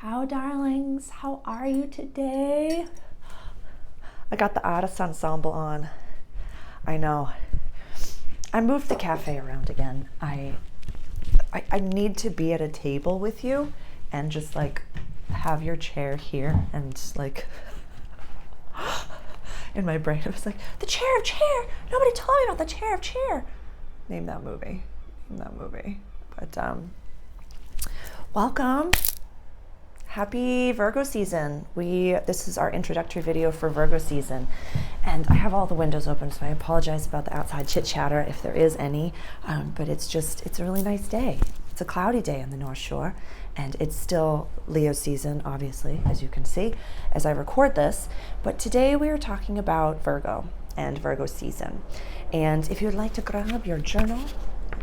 Ciao, darlings. How are you today? I got the artist ensemble on. I know. I moved the cafe around again. I need to be at a table with you and just like have your chair here and like in my brain it was like the chair of chair. Nobody told me about the chair of chair. Name that movie. But welcome. Happy Virgo season. This is our introductory video for Virgo season. And I have all the windows open, so I apologize about the outside chit chatter if there is any. But it's a really nice day. It's a cloudy day on the North Shore, and it's still Leo season, obviously, as you can see, as I record this. But today we are talking about Virgo and Virgo season. And if you'd like to grab your journal,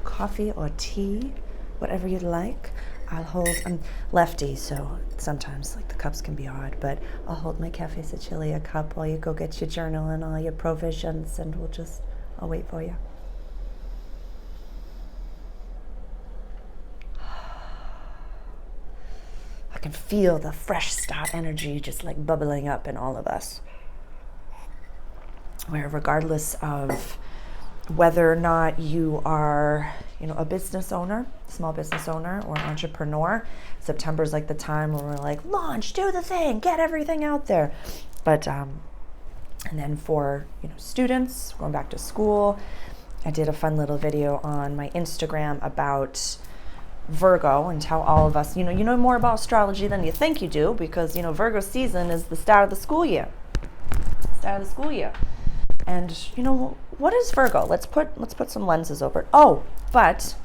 coffee or tea, whatever you'd like, I'm lefty, so sometimes like the cups can be odd, but I'll hold my Cafe Sicilia cup while you go get your journal and all your provisions, and I'll wait for you. I can feel the fresh start energy just like bubbling up in all of us. Where regardless of whether or not you are, a business owner, small business owner, or an entrepreneur, September is like the time where we're like, launch, do the thing, get everything out there. But, and then for, students going back to school, I did a fun little video on my Instagram about Virgo and how all of us, you know more about astrology than you think you do, because, Virgo season is the start of the school year. And what is Virgo? Let's put some lenses over it. Oh, but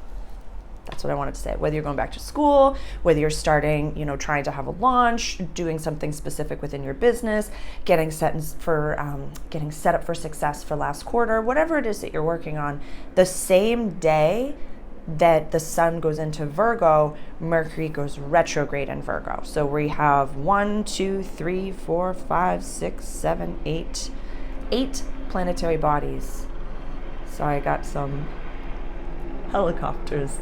that's what I wanted to say. Whether you're going back to school, whether you're starting, trying to have a launch, doing something specific within your business, getting set up for success for last quarter, whatever it is that you're working on, the same day that the sun goes into Virgo, Mercury goes retrograde in Virgo. So we have 1, 2, 3, 4, 5, 6, 7, 8 planetary bodies. Sorry, I got some helicopters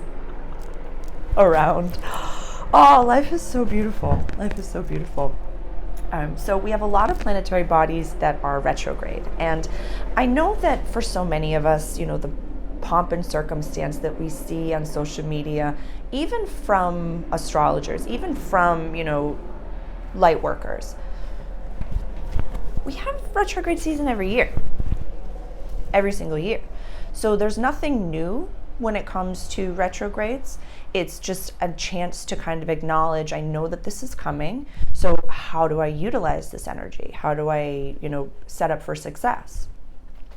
around. Oh, life is so beautiful. So we have a lot of planetary bodies that are retrograde. And I know that for so many of us, the pomp and circumstance that we see on social media, even from astrologers, even from, light workers, we have retrograde season every single year. So there's nothing new when it comes to retrogrades. It's just a chance to kind of acknowledge, I know that this is coming, so how do I utilize this energy? How do I, set up for success?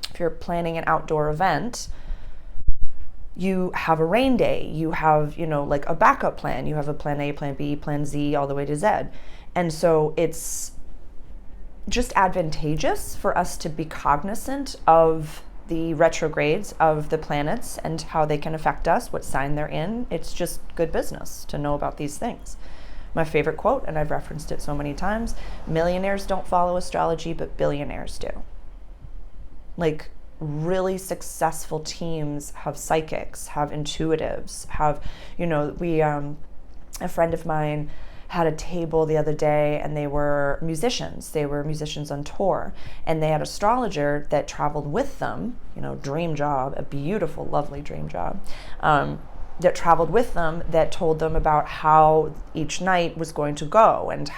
If you're planning an outdoor event, you have a rain day, you have, like a backup plan, you have a plan A, plan B, plan Z, all the way to Z. And so it's just advantageous for us to be cognizant of the retrogrades of the planets and how they can affect us, what sign they're in. It's just good business to know about these things. My favorite quote, and I've referenced it so many times, millionaires don't follow astrology, but billionaires do. Like, really successful teams have psychics, have intuitives, have, a friend of mine had a table the other day, and they were musicians on tour, and they had an astrologer that traveled with them, dream job, a beautiful, lovely dream job, that traveled with them, that told them about how each night was going to go and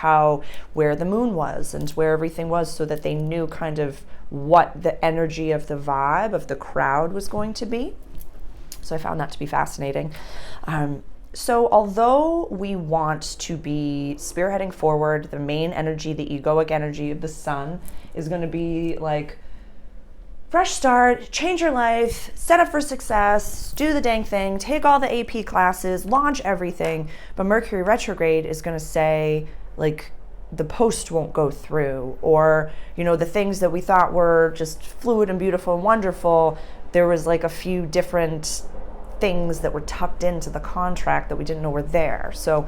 where the moon was and where everything was, so that they knew kind of what the energy of the vibe of the crowd was going to be. So I found that to be fascinating. So although we want to be spearheading forward, the main energy, the egoic energy of the sun is going to be like fresh start, change your life, set up for success, do the dang thing, take all the AP classes, launch everything. But Mercury retrograde is going to say like the post won't go through, or, the things that we thought were just fluid and beautiful and wonderful, there was like a few different things that were tucked into the contract that we didn't know were there. So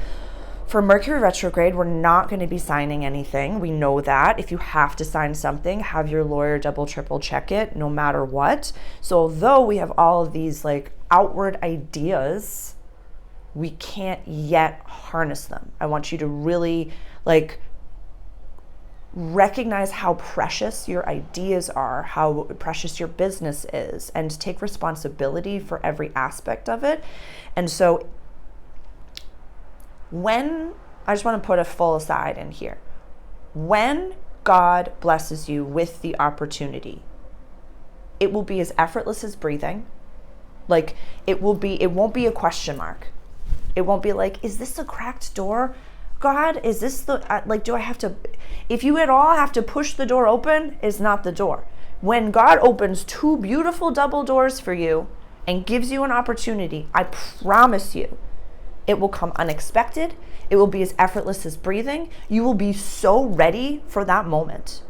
for Mercury retrograde, we're not going to be signing anything. We know that. If you have to sign something, have your lawyer double, triple check it, no matter what. So although we have all of these like outward ideas we can't yet harness them. I want you to really like recognize how precious your ideas are, how precious your business is, and take responsibility for every aspect of it. And so I just want to put a full aside in here. When God blesses you with the opportunity, it will be as effortless as breathing. Like it won't be a question mark. It won't be like, is this a cracked door? God, is this do I have to, if you at all have to push the door open, it's not the door. When God opens 2 beautiful double doors for you and gives you an opportunity, I promise you, it will come unexpected. It will be as effortless as breathing. You will be so ready for that moment.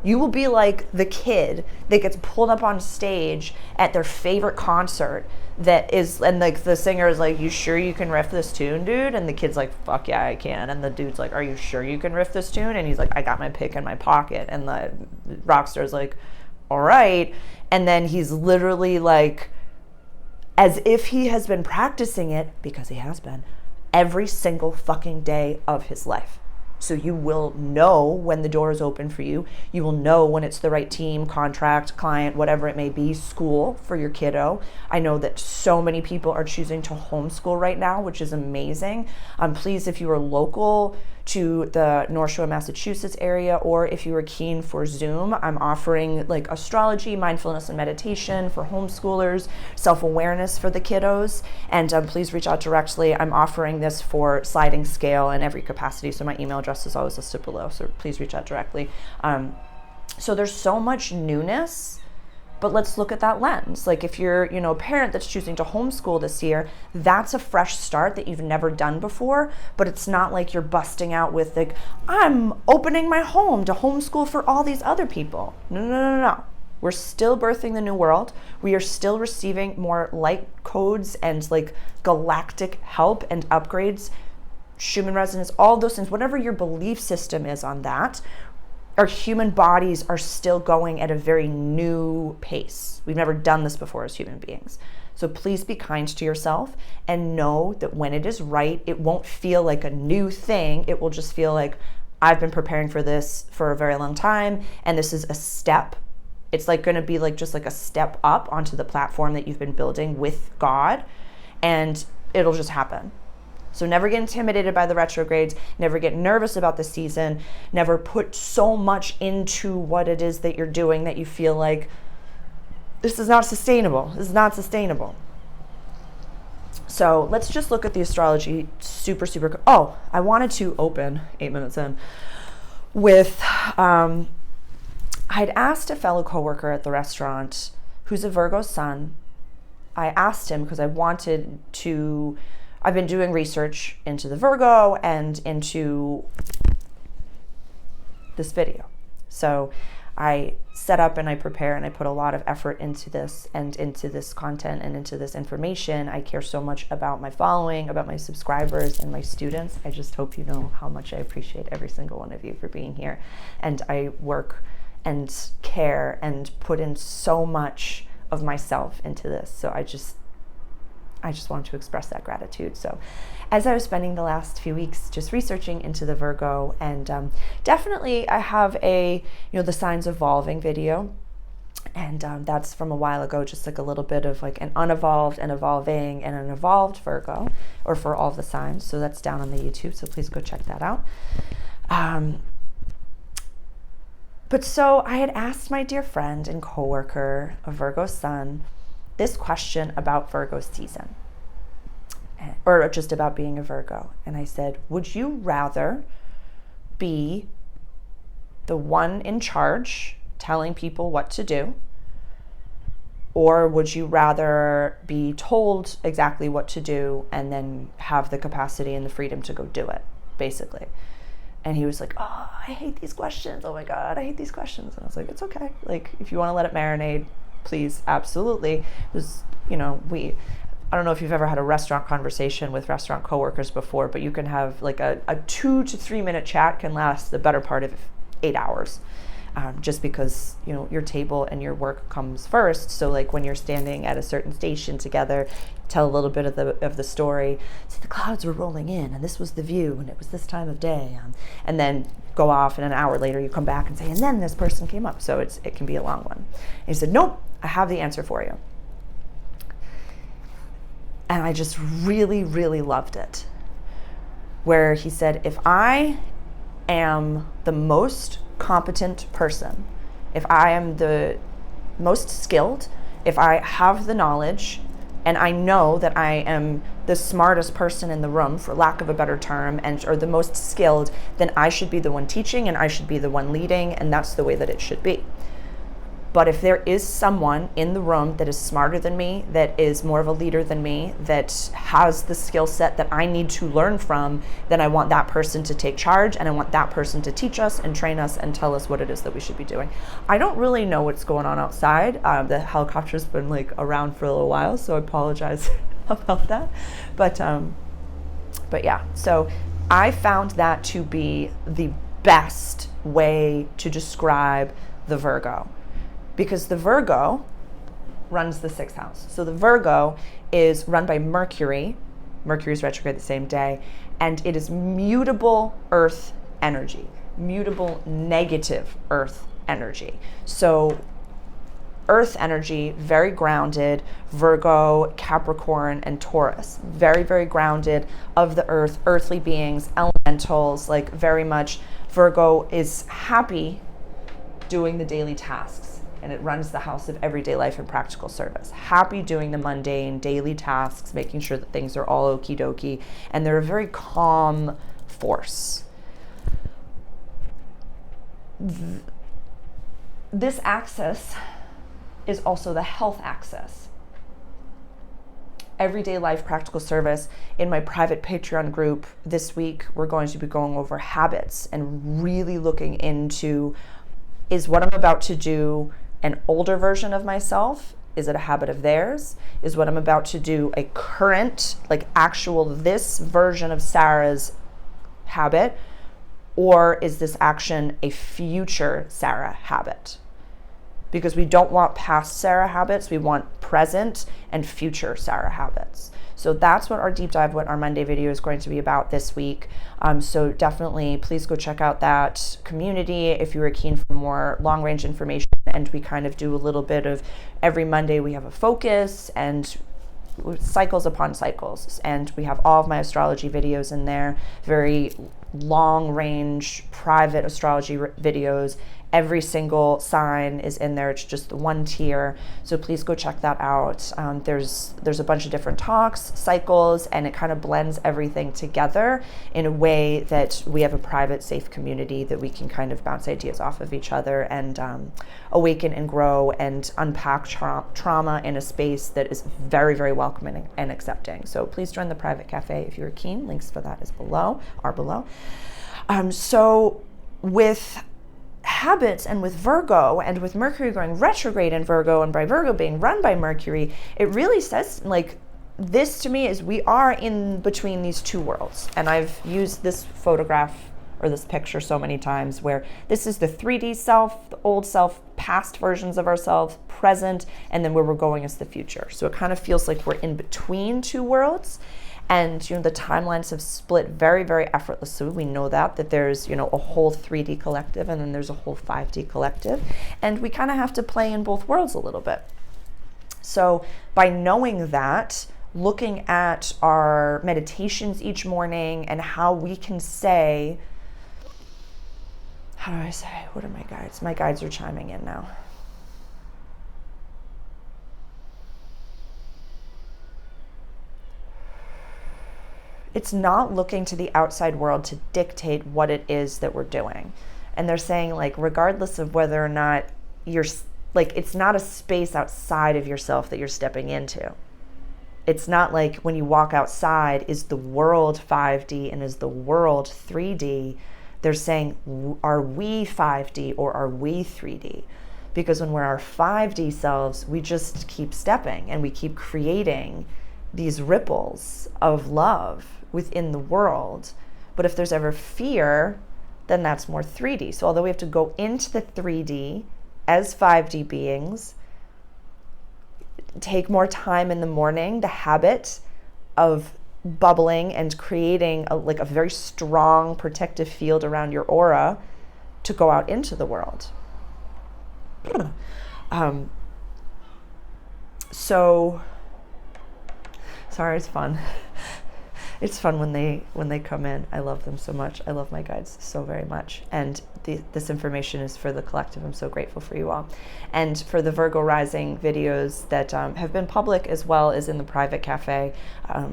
You will be like the kid that gets pulled up on stage at their favorite concert and like the singer is like, you sure you can riff this tune, dude? And the kid's like, fuck yeah, I can. And the dude's like, are you sure you can riff this tune? And he's like, I got my pick in my pocket. And the rock star's like, all right. And then he's literally like, as if he has been practicing it, because he has been, every single fucking day of his life. So you will know when the door is open for you. You will know when it's the right team, contract, client, whatever it may be, school for your kiddo. I know that so many people are choosing to homeschool right now, which is amazing. Please, if you are local to the North Shore, Massachusetts area, or if you are keen for Zoom, I'm offering like astrology, mindfulness, and meditation for homeschoolers, self-awareness for the kiddos, and please reach out directly. I'm offering this for sliding scale in every capacity, so my email address is always listed below, so please reach out directly. So there's so much newness, but let's look at that lens. Like if you're, a parent that's choosing to homeschool this year, that's a fresh start that you've never done before, but it's not like you're busting out with like, I'm opening my home to homeschool for all these other people. No. We're still birthing the new world. We are still receiving more light codes and like galactic help and upgrades, Schumann resonance, all those things, whatever your belief system is on that. Our human bodies are still going at a very new pace. We've never done this before as human beings. So please be kind to yourself and know that when it is right, it won't feel like a new thing. It will just feel like, I've been preparing for this for a very long time, and this is a step. It's like going to be like just like a step up onto the platform that you've been building with God, and it'll just happen. So never get intimidated by the retrogrades, never get nervous about the season, never put so much into what it is that you're doing that you feel like, this is not sustainable. This is not sustainable. So let's just look at the astrology super. Oh, I wanted to open 8 minutes in with, I'd asked a fellow coworker at the restaurant who's a Virgo sun. I asked him because I've been doing research into the Virgo and into this video. So I set up and I prepare and I put a lot of effort into this and into this content and into this information. I care so much about my following, about my subscribers and my students. I just hope you know how much I appreciate every single one of you for being here. And I work and care and put in so much of myself into this. So I just wanted to express that gratitude. So as I was spending the last few weeks just researching into the Virgo, and definitely I have a, the signs evolving video, and that's from a while ago, just like a little bit of like an unevolved, an evolving, and an evolved Virgo, or for all the signs. So that's down on the YouTube, so please go check that out. But so I had asked my dear friend and coworker, a Virgo sun, this question about Virgo season, or just about being a Virgo. And I said, would you rather be the one in charge telling people what to do, or would you rather be told exactly what to do and then have the capacity and the freedom to go do it, basically? And he was like, oh, I hate these questions. Oh my God, I hate these questions. And I was like, it's okay. Like, if you want to let it marinate, please, absolutely. It was, I don't know if you've ever had a restaurant conversation with restaurant coworkers before, but you can have like a 2 to 3 minute chat can last the better part of 8 hours. just because, your table and your work comes first. So like when you're standing at a certain station together, tell a little bit of the story. See, the clouds were rolling in and this was the view and it was this time of day. And then go off, and an hour later you come back and say, and then this person came up. So it can be a long one. And he said, nope, I have the answer for you. And I just really, really loved it. Where he said, if I am the most competent person, if I am the most skilled, if I have the knowledge, and I know that I am the smartest person in the room, for lack of a better term, or the most skilled, then I should be the one teaching and I should be the one leading, and that's the way that it should be. But if there is someone in the room that is smarter than me, that is more of a leader than me, that has the skill set that I need to learn from, then I want that person to take charge, and I want that person to teach us and train us and tell us what it is that we should be doing. I don't really know what's going on outside. The helicopter's been around for a little while, so I apologize about that. But yeah, so I found that to be the best way to describe the Virgo. Because the Virgo runs the 6th house. So the Virgo is run by Mercury. Mercury's retrograde the same day. And it is mutable earth energy. Mutable negative earth energy. So earth energy, very grounded. Virgo, Capricorn, and Taurus. Very, very grounded, of the earth, earthly beings, elementals, very much. Virgo is happy doing the daily tasks. And it runs the house of everyday life and practical service. Happy doing the mundane daily tasks, making sure that things are all okie dokie, and they're a very calm force. This axis is also the health axis. Everyday life, practical service. In my private Patreon group this week, we're going to be going over habits and really looking into, is what I'm about to do an older version of myself? Is it a habit of theirs? Is what I'm about to do a current, actual this version of Sarah's habit? Or is this action a future Sarah habit? Because we don't want past Sarah habits, we want present and future Sarah habits. So that's what our deep dive, what our Monday video is going to be about this week. So definitely please go check out that community if you are keen for more long range information. And we kind of do a little bit of every Monday we have a focus and cycles upon cycles. And we have all of my astrology videos in there, very long range private astrology videos. Every single sign is in there. It's just the one tier. So please go check that out. There's a bunch of different talks, cycles, and it kind of blends everything together in a way that we have a private, safe community that we can kind of bounce ideas off of each other and awaken and grow and unpack trauma in a space that is very, very welcoming and accepting. So please join the private cafe if you're keen. Links for that are below. So with habits and with Virgo and with Mercury going retrograde in Virgo and by Virgo being run by Mercury, it really says this to me is we are in between these two worlds. And I've used this photograph or this picture so many times where this is the 3D self, the old self, past versions of ourselves, present, and then where we're going is the future. So it kind of feels like we're in between two worlds. And the timelines have split very, very effortlessly. We know that there's a whole 3D collective and then there's a whole 5D collective, and we kind of have to play in both worlds a little bit. So by knowing that, looking at our meditations each morning and how we can say, how do I say, what are my guides? My guides are chiming in now. It's not looking to the outside world to dictate what it is that we're doing. And they're saying regardless of whether or not you're it's not a space outside of yourself that you're stepping into. It's not like when you walk outside, is the world 5D and is the world 3D? They're saying, are we 5D or are we 3D? Because when we're our 5D selves, we just keep stepping and we keep creating these ripples of love within the world. But if there's ever fear, then that's more 3D. So although we have to go into the 3D as 5D beings, take more time in the morning, the habit of bubbling and creating a very strong protective field around your aura to go out into the world. So sorry, it's fun. It's fun when they come in. I love them so much. I love my guides so very much. And this information is for the collective. I'm so grateful for you all. And for the Virgo rising videos that have been public as well as in the private cafe,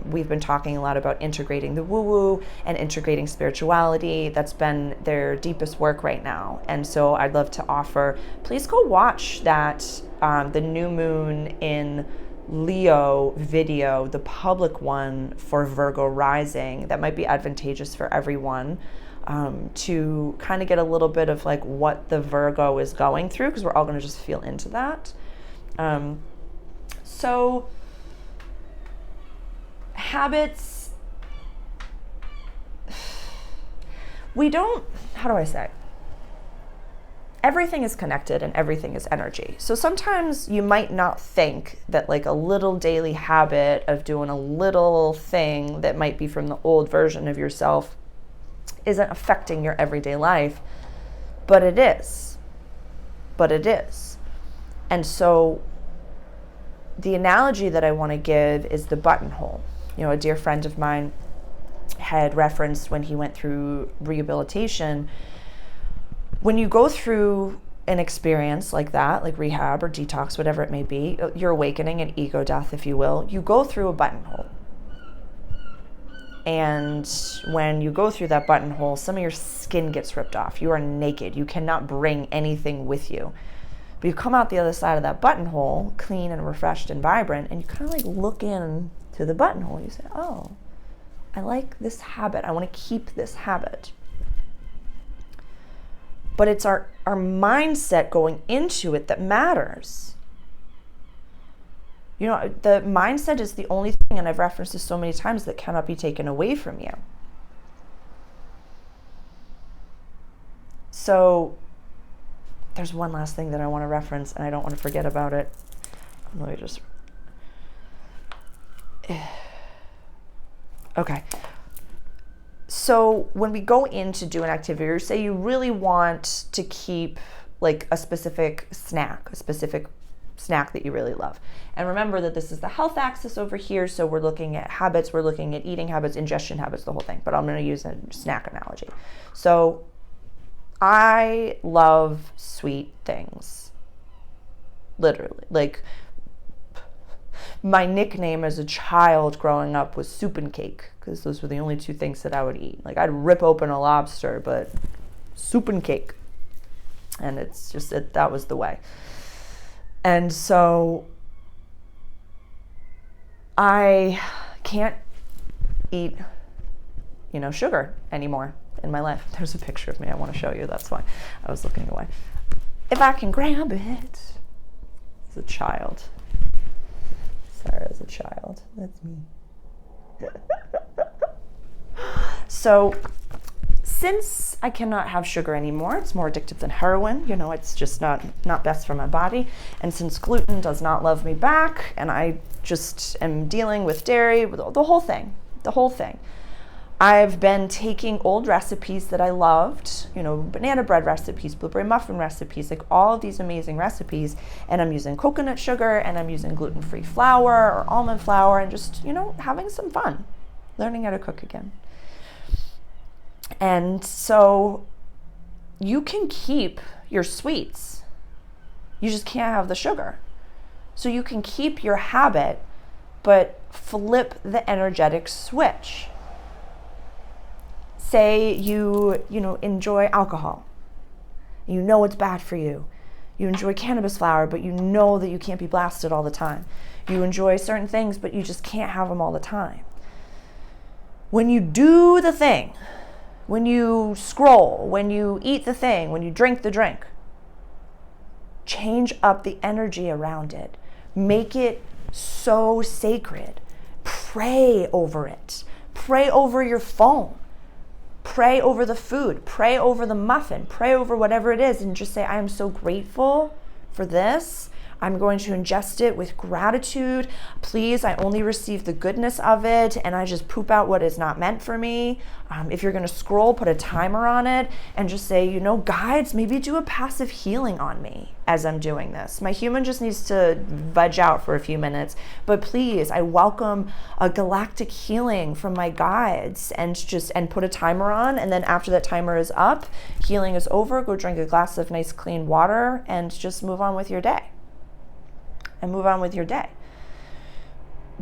we've been talking a lot about integrating the woo-woo and integrating spirituality. That's been their deepest work right now. And so I'd love to offer, please go watch that, the new moon in Leo video, the public one for Virgo rising. That might be advantageous for everyone, to kind of get a little bit of like what the Virgo is going through, because we're all going to just feel into that. So habits, we don't, how do I say? Everything is connected and everything is energy. So sometimes you might not think that like a little daily habit of doing a little thing that might be from the old version of yourself isn't affecting your everyday life, but it is. But it is. And so the analogy that I want to give is the buttonhole. You know, a dear friend of mine had referenced when he went through rehabilitation, when you go through an experience like that, like rehab or detox, whatever it may be, your awakening and ego death, if you will, you go through a buttonhole. And when you go through that buttonhole, some of your skin gets ripped off. You are naked. You cannot bring anything with you. But you come out the other side of that buttonhole, clean and refreshed and vibrant, and you kind of like look in to the buttonhole. You say, oh, I like this habit. I want to keep this habit. But it's our mindset going into it that matters. You know, the mindset is the only thing, and I've referenced this so many times, that cannot be taken away from you. So there's one last thing that I want to reference, and I don't want to forget about it. Let me just... Okay. So when we go in to do an activity, or say you really want to keep like a specific snack that you really love. And remember that this is the health axis over here. So we're looking at habits, we're looking at eating habits, ingestion habits, the whole thing. But I'm going to use a snack analogy. So I love sweet things. Literally. Like, my nickname as a child growing up was soup and cake, because those were the only two things that I would eat. Like, I'd rip open a lobster, but soup and cake. And it's just, that was the way. And so I can't eat, sugar anymore in my life. There's a picture of me I want to show you. That's why I was looking away. If I can grab it as a child. Sarah as a child. That's me. So, since I cannot have sugar anymore, it's more addictive than heroin. It's just not best for my body. And since gluten does not love me back, and I just am dealing with dairy, the whole thing. I've been taking old recipes that I loved, banana bread recipes, blueberry muffin recipes, like all of these amazing recipes, and I'm using coconut sugar, and I'm using gluten-free flour or almond flour, and just, having some fun, learning how to cook again. And so you can keep your sweets. You just can't have the sugar. So you can keep your habit, but flip the energetic switch. Say you enjoy alcohol. You know it's bad for you. You enjoy cannabis flower, but you know that you can't be blasted all the time. You enjoy certain things, but you just can't have them all the time. When you do the thing, when you scroll, when you eat the thing, when you drink the drink, change up the energy around it. Make it so sacred. Pray over it. Pray over your phone. pray over the food, pray over the muffin, pray over whatever it is, and just say, I am so grateful for this. I'm going to ingest it with gratitude. Please, I only receive the goodness of it, and I just poop out what is not meant for me. If you're going to scroll, put a timer on it and just say, guides, maybe do a passive healing on me as I'm doing this. My human just needs to veg out for a few minutes, but please, I welcome a galactic healing from my guides, and put a timer on. And then after that timer is up, healing is over, go drink a glass of nice clean water and just move on with your day.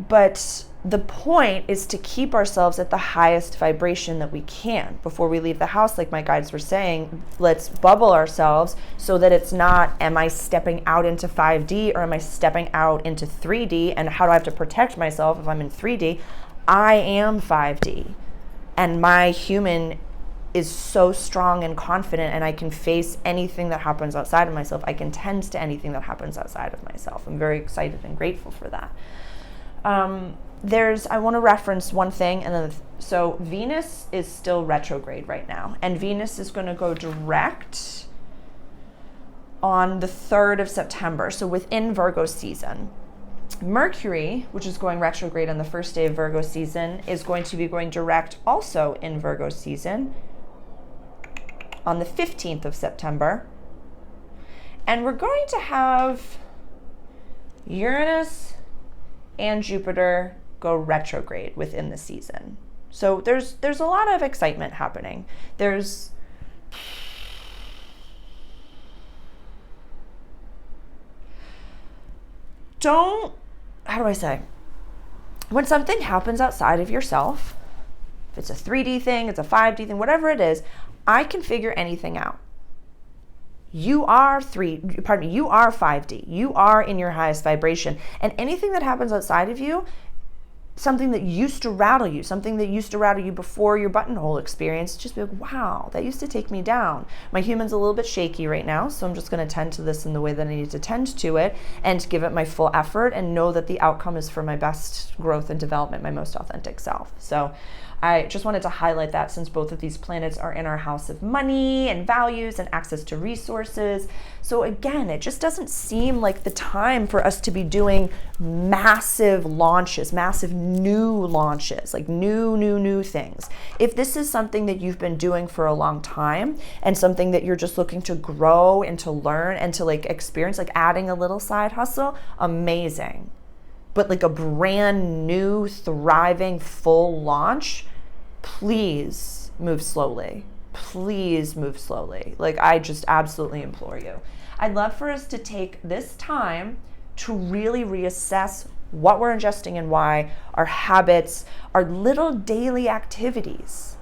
But the point is to keep ourselves at the highest vibration that we can before we leave the house. Like my guides were saying, let's bubble ourselves so that it's not, am I stepping out into 5D or am I stepping out into 3D? And how do I have to protect myself if I'm in 3D? I am 5D. And my human is so strong and confident, and I can face anything that happens outside of myself. I can tend to anything that happens outside of myself. I'm very excited and grateful for that. I want to reference one thing, and then so Venus is still retrograde right now, and Venus is going to go direct on the 3rd of September, so within Virgo season. Mercury, which is going retrograde on the first day of Virgo season, is going to be going direct also in Virgo season on the 15th of September. And we're going to have Uranus and Jupiter go retrograde within the season. So there's a lot of excitement happening. When something happens outside of yourself, if it's a 3D thing, it's a 5D thing, whatever it is, I can figure anything out. You are 5D. You are in your highest vibration. And anything that happens outside of you, something that used to rattle you, before your buttonhole experience, just be like, wow, that used to take me down. My human's a little bit shaky right now, so I'm just going to tend to this in the way that I need to tend to it and give it my full effort and know that the outcome is for my best growth and development, my most authentic self. So I just wanted to highlight that, since both of these planets are in our house of money and values and access to resources. So again, it just doesn't seem like the time for us to be doing massive launches, massive new launches, like new things. If this is something that you've been doing for a long time and something that you're just looking to grow and to learn and to experience, like adding a little side hustle, amazing. But like a brand new, thriving, full launch, please move slowly. Please move slowly. I just absolutely implore you. I'd love for us to take this time to really reassess what we're ingesting and why, our habits, our little daily activities,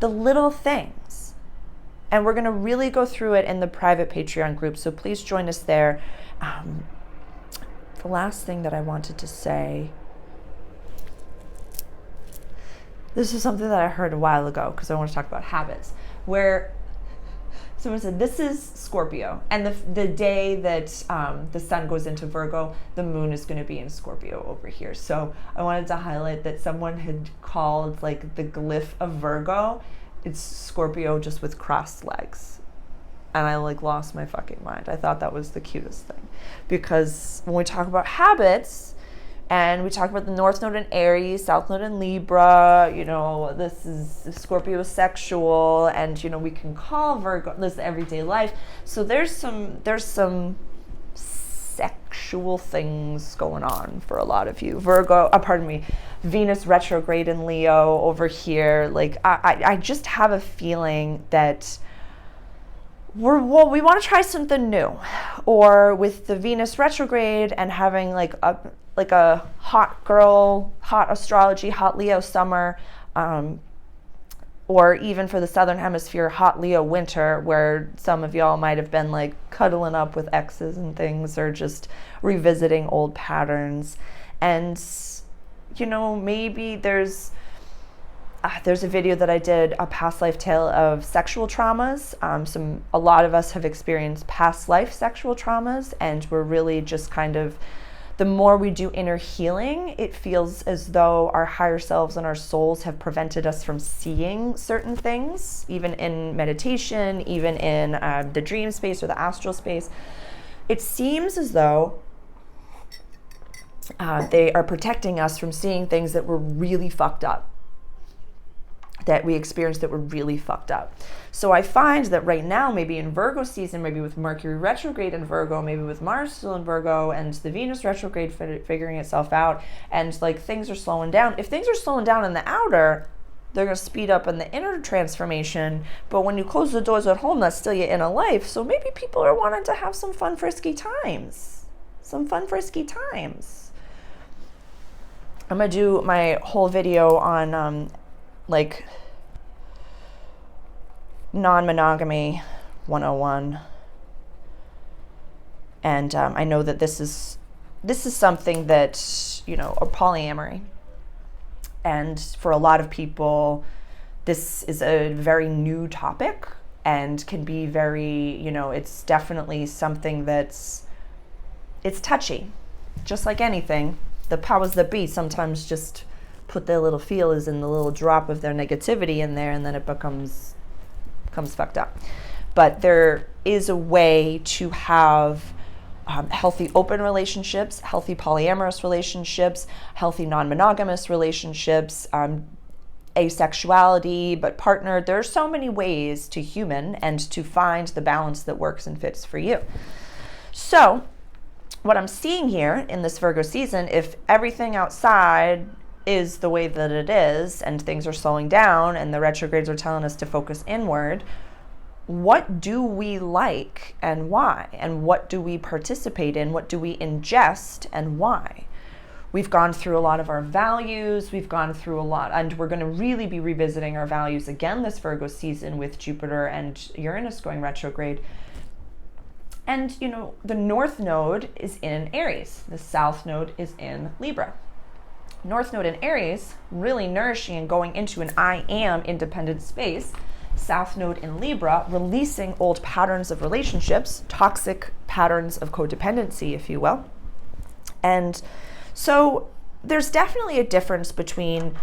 the little things. And we're going to really go through it in the private Patreon group, so please join us there. The last thing that I wanted to say, this is something that I heard a while ago because I want to talk about habits, where someone said, this is Scorpio, and the day that the sun goes into Virgo, the moon is going to be in Scorpio over here. So I wanted to highlight that someone had called the glyph of Virgo, it's Scorpio just with crossed legs. And I lost my fucking mind. I thought that was the cutest thing. Because when we talk about habits, and we talk about the North Node in Aries, South Node in Libra, this is Scorpio sexual, and we can call Virgo this everyday life. So there's some sexual things going on for a lot of you. Venus retrograde in Leo over here. I just have a feeling that we want to try something new, or with the Venus retrograde and having a hot girl, hot astrology, hot Leo summer, or even for the Southern Hemisphere, hot Leo winter, where some of y'all might have been cuddling up with exes and things, or just revisiting old patterns. And maybe there's a video that I did, a past life tale of sexual traumas. A lot of us have experienced past life sexual traumas, and we're really just kind of The more we do inner healing, it feels as though our higher selves and our souls have prevented us from seeing certain things, even in meditation, even in the dream space or the astral space. It seems as though they are protecting us from seeing things that were really fucked up, that we experienced that were really fucked up. So I find that right now, maybe in Virgo season, maybe with Mercury retrograde in Virgo, maybe with Mars still in Virgo, and the Venus retrograde figuring itself out, and like things are slowing down. If things are slowing down in the outer, they're going to speed up in the inner transformation. But when you close the doors at home, that's still your inner life. So maybe people are wanting to have some fun, frisky times. Some fun, frisky times. I'm going to do my whole video on like non-monogamy 101, and I know that this is something that, you know, or polyamory, and for a lot of people this is a very new topic and can be very, you know, it's definitely something it's touchy, just like anything. The powers that be sometimes just put their little feelers in the little drop of their negativity in there, and then it becomes fucked up. But there is a way to have healthy open relationships, healthy polyamorous relationships, healthy non-monogamous relationships, asexuality but partnered. There are so many ways to human and to find the balance that works and fits for you. So what I'm seeing here in this Virgo season, if everything outside is the way that it is and things are slowing down and the retrogrades are telling us to focus inward, what do we like and why? And what do we participate in? What do we ingest and why? We've gone through a lot of our values. We've gone through a lot, and we're going to really be revisiting our values again this Virgo season with Jupiter and Uranus going retrograde. And, you know, the North Node is in Aries. The South Node is in Libra. North Node in Aries, really nourishing and going into an I am independent space. South Node in Libra, releasing old patterns of relationships, toxic patterns of codependency, if you will. And so there's definitely a difference between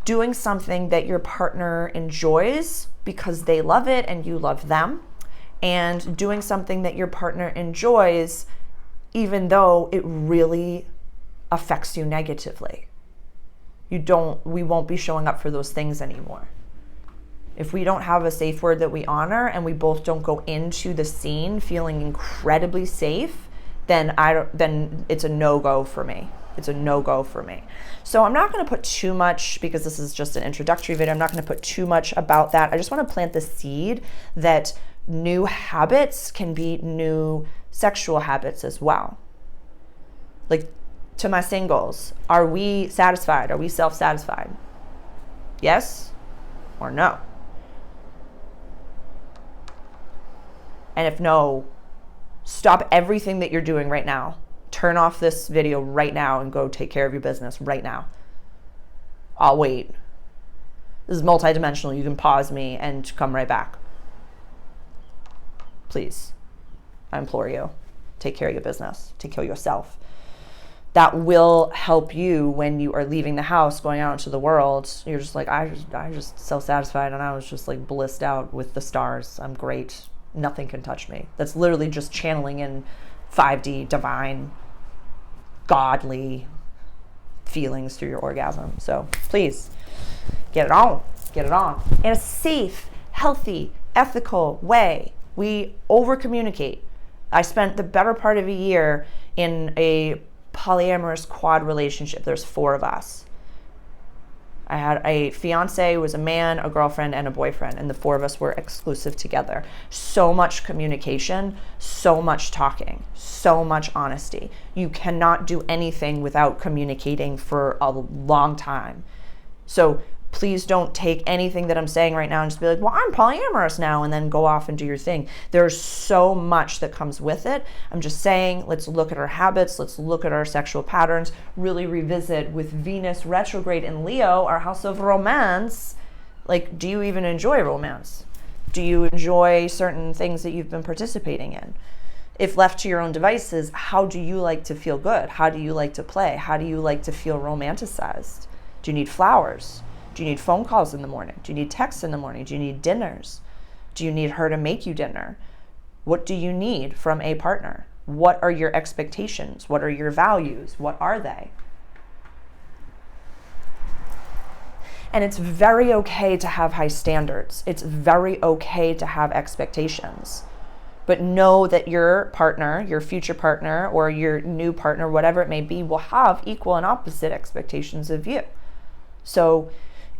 doing something that your partner enjoys because they love it and you love them, and doing something that your partner enjoys even though it really affects you negatively. We won't be showing up for those things anymore. If we don't have a safe word that we honor and we both don't go into the scene feeling incredibly safe, then it's a no-go for me. It's a no-go for me. So I'm not going to put too much, because this is just an introductory video, I'm not going to put too much about that. I just want to plant the seed that new habits can be new sexual habits as well. Like, to my singles, are we satisfied? Are we self-satisfied? Yes or no? And if no, stop everything that you're doing right now. Turn off this video right now and go take care of your business right now. I'll wait. This is multidimensional. You can pause me and come right back. Please, I implore you, take care of your business. Take care of yourself. That will help you when you are leaving the house, going out into the world. You're just like, I just self-satisfied, and I was just like blissed out with the stars. I'm great. Nothing can touch me. That's literally just channeling in 5D, divine, godly feelings through your orgasm. So please, get it on. Get it on. In a safe, healthy, ethical way. We over-communicate. I spent the better part of a year in a polyamorous quad relationship. There's 4 of us. I had a fiance, who was a man, a girlfriend, and a boyfriend, and the 4 of us were exclusive together. So much communication, so much talking, so much honesty. You cannot do anything without communicating for a long time. So please don't take anything that I'm saying right now and just be like, well, I'm polyamorous now, and then go off and do your thing. There's so much that comes with it. I'm just saying, let's look at our habits. Let's look at our sexual patterns, really revisit with Venus retrograde in Leo, our house of romance. Like, do you even enjoy romance? Do you enjoy certain things that you've been participating in? If left to your own devices, how do you like to feel good? How do you like to play? How do you like to feel romanticized? Do you need flowers? Do you need phone calls in the morning? Do you need texts in the morning? Do you need dinners? Do you need her to make you dinner? What do you need from a partner? What are your expectations? What are your values? What are they? And it's very okay to have high standards. It's very okay to have expectations. But know that your partner, your future partner, or your new partner, whatever it may be, will have equal and opposite expectations of you. So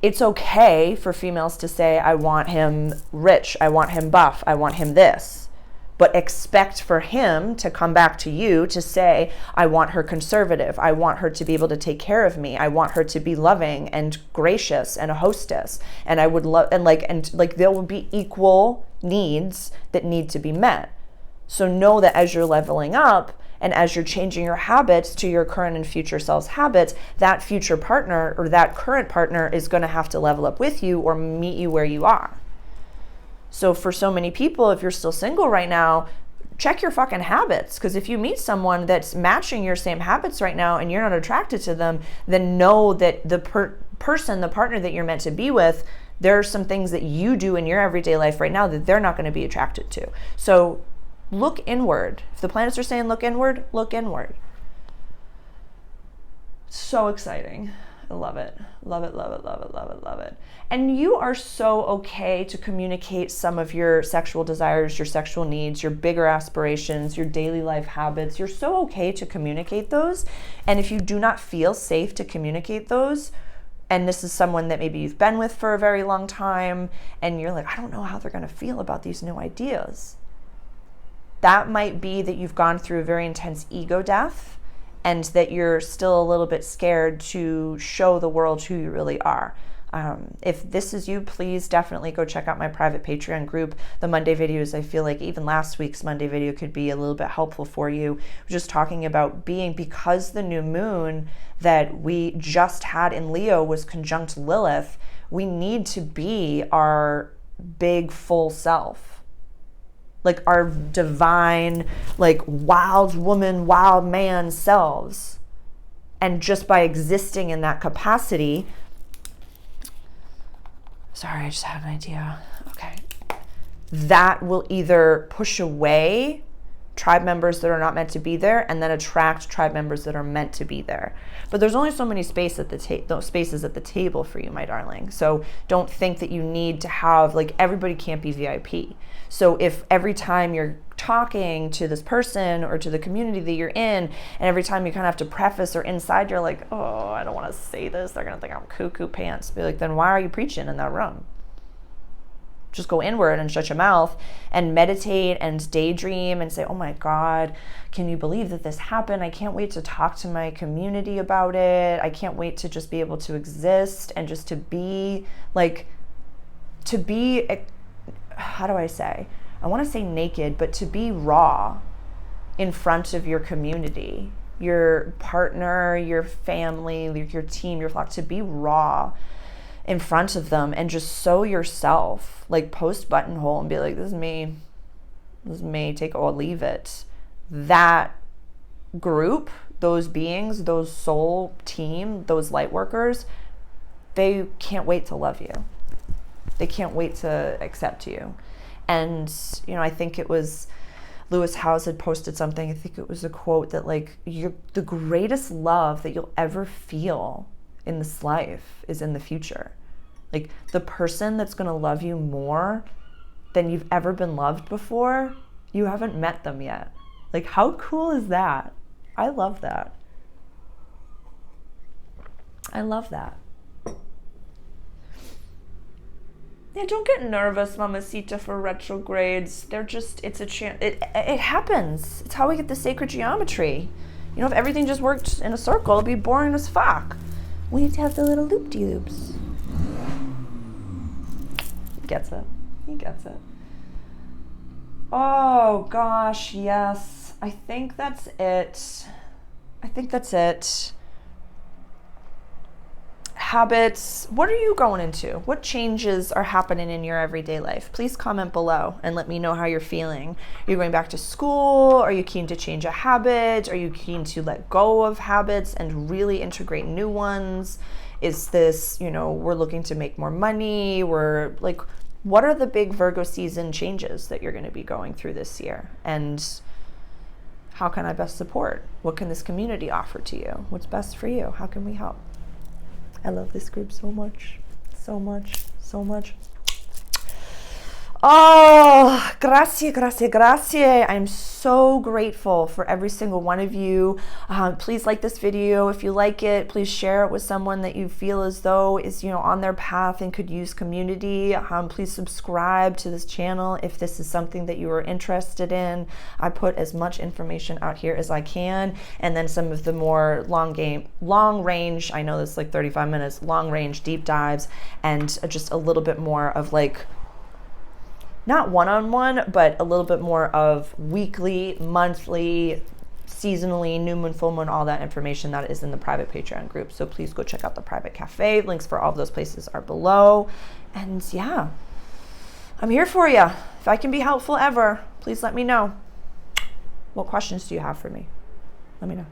it's okay for females to say, I want him rich, I want him buff, I want him this. But expect for him to come back to you to say, I want her conservative. I want her to be able to take care of me. I want her to be loving and gracious and a hostess. And I would love, and there will be equal needs that need to be met. So know that as you're leveling up and as you're changing your habits to your current and future self's habits, that future partner or that current partner is going to have to level up with you or meet you where you are. So for so many people, if you're still single right now, check your fucking habits. Because if you meet someone that's matching your same habits right now and you're not attracted to them, then know that the person, the partner that you're meant to be with, there are some things that you do in your everyday life right now that they're not going to be attracted to. So look inward. If the planets are saying look inward, look inward. So exciting. I love it. Love it, love it, love it, love it, love it. And you are so okay to communicate some of your sexual desires, your sexual needs, your bigger aspirations, your daily life habits. You're so okay to communicate those. And if you do not feel safe to communicate those, and this is someone that maybe you've been with for a very long time, and you're like, I don't know how they're going to feel about these new ideas. That might be that you've gone through a very intense ego death, and that you're still a little bit scared to show the world who you really are. If this is you, please definitely go check out my private Patreon group. The Monday videos, I feel like even last week's Monday video could be a little bit helpful for you. Just talking about because the new moon that we just had in Leo was conjunct Lilith, we need to be our big full self. Like our divine, like wild woman, wild man selves. And just by existing in that capacity, sorry, I just had an idea. Okay. That will either push away tribe members that are not meant to be there and then attract tribe members that are meant to be there. But there's only so many spaces at the table for you, my darling. So don't think that you need to have, like, everybody can't be VIP. So if every time you're talking to this person or to the community that you're in, and every time you kind of have to preface or inside you're like, oh, I don't want to say this, they're going to think I'm cuckoo pants. Be like, then why are you preaching in that room? Just go inward and shut your mouth and meditate and daydream and say, oh my God, can you believe that this happened? I can't wait to talk to my community about it. I can't wait to just be able to exist and just to be how do I say? I want to say naked, but to be raw in front of your community, your partner, your family, your team, your flock, to be raw in front of them and just sow yourself, like post buttonhole and be like, this is me, take it or leave it. That group, those beings, those soul team, those light workers, they can't wait to love you. They can't wait to accept you. And, I think it was Lewis Howes had posted something. I think it was a quote that, like, the greatest love that you'll ever feel in this life is in the future. Like, the person that's going to love you more than you've ever been loved before, you haven't met them yet. Like, how cool is that? I love that. I love that. Yeah, don't get nervous, Mamacita, for retrogrades. They're just, it's a chance. It happens. It's how we get the sacred geometry. If everything just worked in a circle, it'd be boring as fuck. We need to have the little loop-de-loops. He gets it. He gets it. Oh, gosh, yes. I think that's it. habits. What are you going into? What changes are happening in your everyday life? Please comment below and let me know how you're feeling. Are you going back to school? Are you keen to change a habit? Are you keen to let go of habits and really integrate new ones? Is this, we're looking to make more money? We're like, what are the big Virgo season changes that you're going to be going through this year? And how can I best support? What can this community offer to you? What's best for you? How can we help? I love this group so much, so much, so much. Oh, grazie, grazie, grazie. I'm so grateful for every single one of you. Please like this video. If you like it, please share it with someone that you feel as though is, on their path and could use community. Please subscribe to this channel if this is something that you are interested in. I put as much information out here as I can, and then some of the more long range, I know this is like 35 minutes, long range deep dives, and just a little bit more of like, not one-on-one, but a little bit more of weekly, monthly, seasonally, new moon, full moon, all that information that is in the private Patreon group. So please go check out the private cafe. Links for all of those places are below. And yeah, I'm here for you. If I can be helpful ever, please let me know. What questions do you have for me? Let me know.